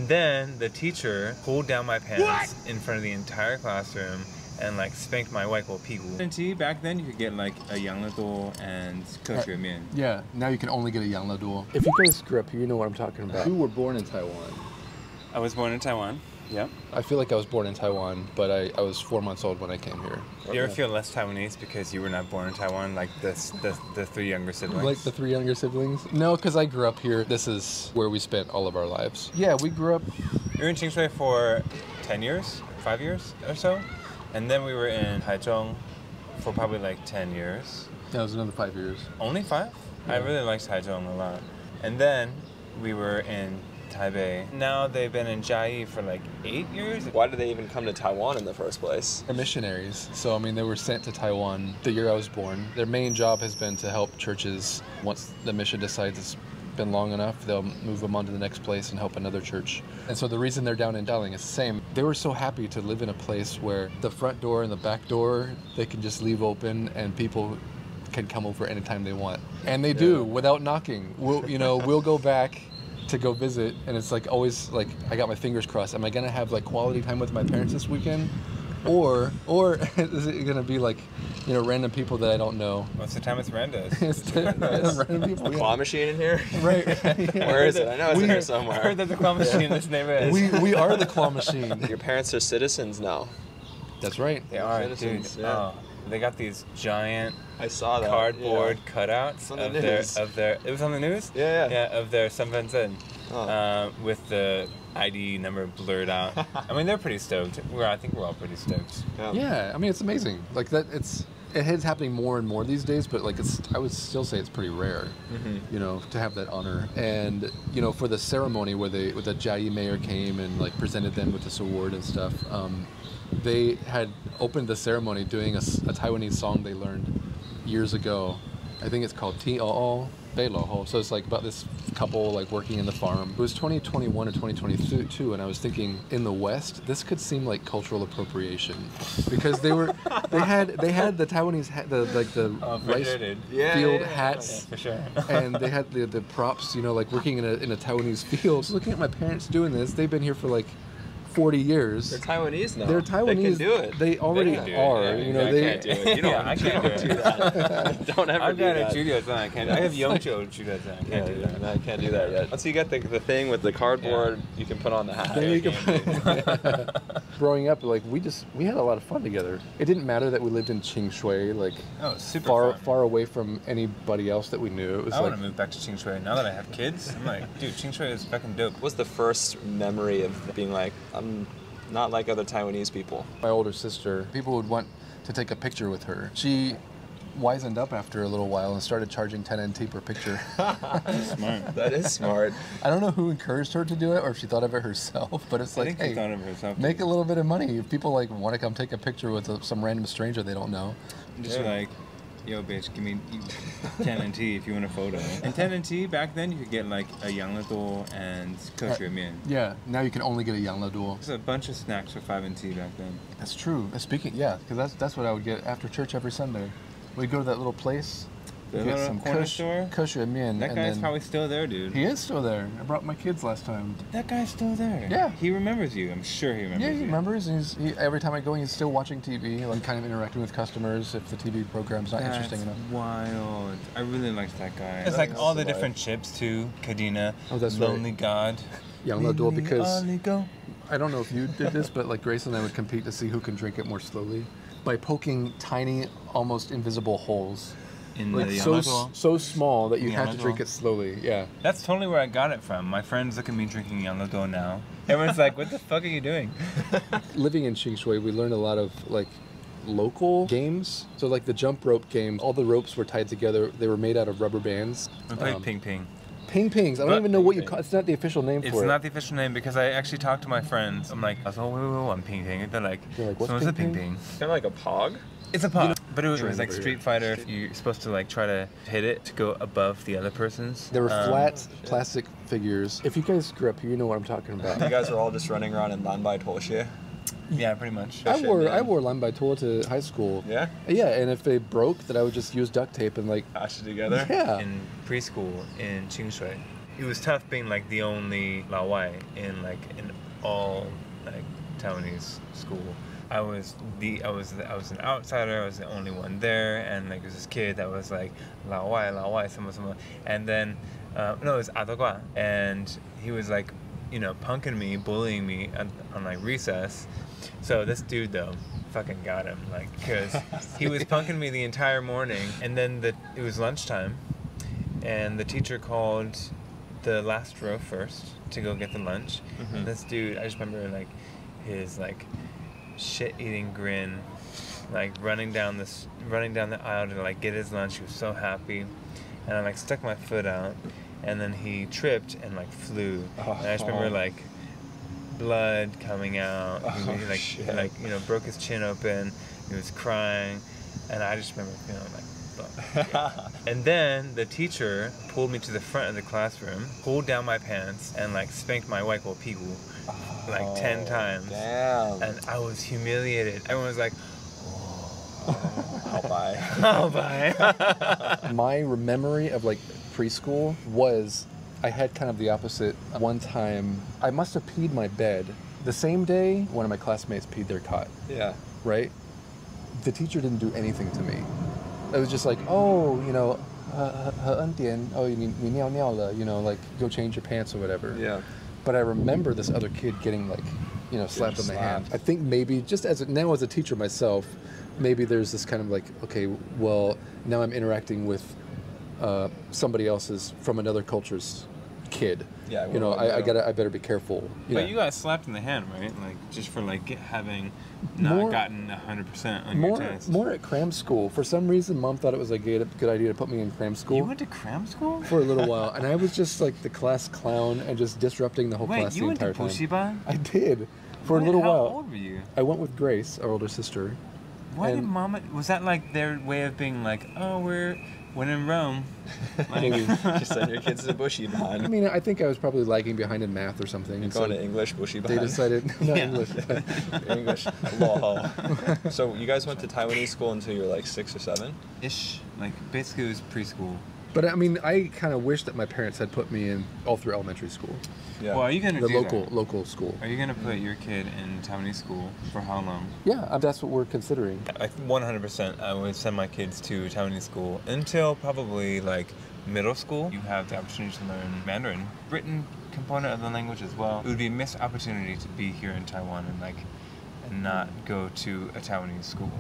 Then the teacher pulled down my pants in front of the entire classroom and like spanked my white pigu. And back then you could get like a 养乐多 and 科学面. Yeah, now you can only get a 养乐多. If you guys grew up here, you know what I'm talking about. You were born in Taiwan. I was born in Taiwan. Yep. I feel like I was born in Taiwan, but I was 4 months old when I came here. Do you ever feel less Taiwanese because you were not born in Taiwan, like the three younger siblings? Like the 3 younger siblings? No, because I grew up here. This is where we spent all of our lives. Yeah, we grew up. We were in Qingshui for 10 years, 5 years or so. And then we were in Taichung for probably like 10 years. Yeah, it was another 5 years. Only 5? Yeah. I really liked Taichung a lot. And then we were in Taipei. Now they've been in Jiayi for like 8 years. Why did they even come to Taiwan in the first place? They're missionaries. So, I mean, they were sent to Taiwan the year I was born. Their main job has been to help churches. Once the mission decides it's been long enough, they'll move them on to the next place and help another church. And so the reason they're down in Daling is the same. They were so happy to live in a place where the front door and the back door, they can just leave open and people can come over anytime they want. And they do, without knocking. We'll go back to go visit, and it's like always like I got my fingers crossed. Am I gonna have like quality time with my parents this weekend, or is it gonna be like random people that I don't know? Most of the time it's randos. Random people. A claw machine in here? Right. Where is it? I know it's in here somewhere. I heard there's a claw machine in this neighborhood. We are the claw machine. Your parents are citizens now. That's right. They are, citizens, dude. yeah. Oh, they got these giant I saw that. cardboard cutouts on the of their. It was on the news. Yeah. Of their Sanfenzhen, with the ID number blurred out. I mean, they're pretty stoked. I think we're all pretty stoked. Yeah. I mean, it's amazing. Like that. It is happening more and more these days, but like I would still say it's pretty rare, to have that honor. And for the ceremony where the Jiayi mayor came and like presented them with this award and stuff, they had opened the ceremony doing a Taiwanese song they learned years ago. I think it's called T-O-O Beiloho. So it's like about this couple like working in the farm. It was 2021 or 2022, and I was thinking in the West, this could seem like cultural appropriation because they had the Taiwanese the rice field hats, for sure. And they had the props, like working in a Taiwanese field. So looking at my parents doing this, they've been here for like 40 years. They're Taiwanese now. They're Taiwanese. They can do it. They already are. I can't do it. I can't do that. Don't ever do that. I've got a judo son. I can't. I have Yongcho judo son. I can't do that. I can't do that yet. Once you get the thing with the cardboard, you can put on the hat. Then you can growing up, like we had a lot of fun together. It didn't matter that we lived in Qingshui, like super far away from anybody else that we knew. It was I want to move back to Qingshui now that I have kids. I'm like, dude, Qingshui is fucking dope. What's the first memory of being like, I'm not like other Taiwanese people? My older sister, people would want to take a picture with her. She wisened up after a little while and started charging 10 NT per picture. Smart. That is smart. I don't know who encouraged her to do it or if she thought of it herself, but it's like, hey, thought of herself make a little bit of money. If people like want to come take a picture with some random stranger they don't know. Just like, yo, bitch, give me 10 NT if you want a photo. And 10 NT, back then, you could get like a 养乐多 and 科学面. Yeah, now you can only get a 养乐多. There's a bunch of snacks for 5 NT back then. That's true. Because that's what I would get after church every Sunday. We'd go to that little place, get some corner store. 科学面. That guy's probably still there, dude. He is still there. I brought my kids last time. That guy's still there. Yeah. He remembers you. I'm sure he remembers you. Yeah, he remembers. Every time I go, he's still watching TV, like kind of interacting with customers if the TV program's not interesting enough. Wild. I really liked that guy. It's like all the different chips too. Kadena. Oh, that's Lonely God. 养乐多, because I don't know if you did this, but like Grace and I would compete to see who can drink it more slowly by poking tiny, almost invisible holes. In like the so small that you have to drink it slowly. Yeah. That's totally where I got it from. My friends look at me drinking 养乐多 now. Everyone's like, what the fuck are you doing? Living in Qingshui, we learned a lot of like local games. So like the jump rope game, all the ropes were tied together. They were made out of rubber bands. We played ping ping. Ping-pings. I don't even know what you call it. It's not the official name for it. It's not the official name because I actually talked to my friends. I'm like, oh, wait, ping-ping. They're like, what's a ping-ping? Kind of like a pog? It's a pog. But it was like Street Fighter. You're supposed to like try to hit it to go above the other person's. There were flat plastic figures. If you guys grew up here, you know what I'm talking about. You guys are all just running around in Lanbai Toshie? Yeah, pretty much. I wore Lanbai Tuo to high school. Yeah? Yeah, and if they broke, then I would just use duct tape and like... Patch it together? Yeah. In preschool in Qingshui. it was tough being like the only Lao Wai in all like Taiwanese school. I was an outsider. I was the only one there, and like there was this kid that was like Lao Wai, someone, and then no, it was Atogua, and he was like, you know, punking me, bullying me on like recess. So this dude though, fucking got him, like, because he was punking me the entire morning, and then it was lunchtime, and the teacher called the last row first to go get the lunch, and this dude, I just remember like his like shit-eating grin, like running down the aisle to like get his lunch. He was so happy, and I like stuck my foot out, and then he tripped and like flew. And I just remember like blood coming out. He like you know, broke his chin open. He was crying, and I just remember feeling like, fuck. And then the teacher pulled me to the front of the classroom, pulled down my pants, and like spanked my white pigu like 10 times. Damn. And I was humiliated. Everyone was like, how bye. how bye. My memory of like preschool was I had kind of the opposite. One time I must have peed my bed the same day one of my classmates peed their cot. Yeah. Right? The teacher didn't do anything to me. It was just like, oh, you know, 很恩典, oh, you尿尿了, you know, like go change your pants or whatever. Yeah. But I remember this other kid getting like, you know, slapped on the hand. I think maybe just now as a teacher myself, maybe there's this kind of like, okay, well, now I'm interacting with somebody else's from another culture's kid. Yeah. You know, I better be careful. But you got slapped in the hand, right? Like just for like having not gotten 100% on your test. More at cram school. For some reason, Mom thought it was a good idea to put me in cram school. You went to cram school? For a little while, and I was just like the class clown and just disrupting the whole class the entire time. Wait, you went to Bushiban? I did. For a little while. How old were you? I went with Grace, our older sister. Why did Mama... Was that like their way of being like, oh, when in Rome? Like, Just send your kids to Bushiban. I mean, I think I was probably lagging behind in math or something. You're going to English Bushiban. They decided... Not English. English. Law. So you guys went to Taiwanese school until you were like 6 or 7? Ish. Like, basically it was preschool. But I mean, I kind of wish that my parents had put me in all through elementary school. Yeah. Well, are you going to do local school. Are you going to put your kid in Taiwanese school for how long? Yeah, that's what we're considering. 100%. I would send my kids to Taiwanese school until probably like middle school. You have the opportunity to learn Mandarin, written component of the language as well. It would be a missed opportunity to be here in Taiwan and not go to a Taiwanese school.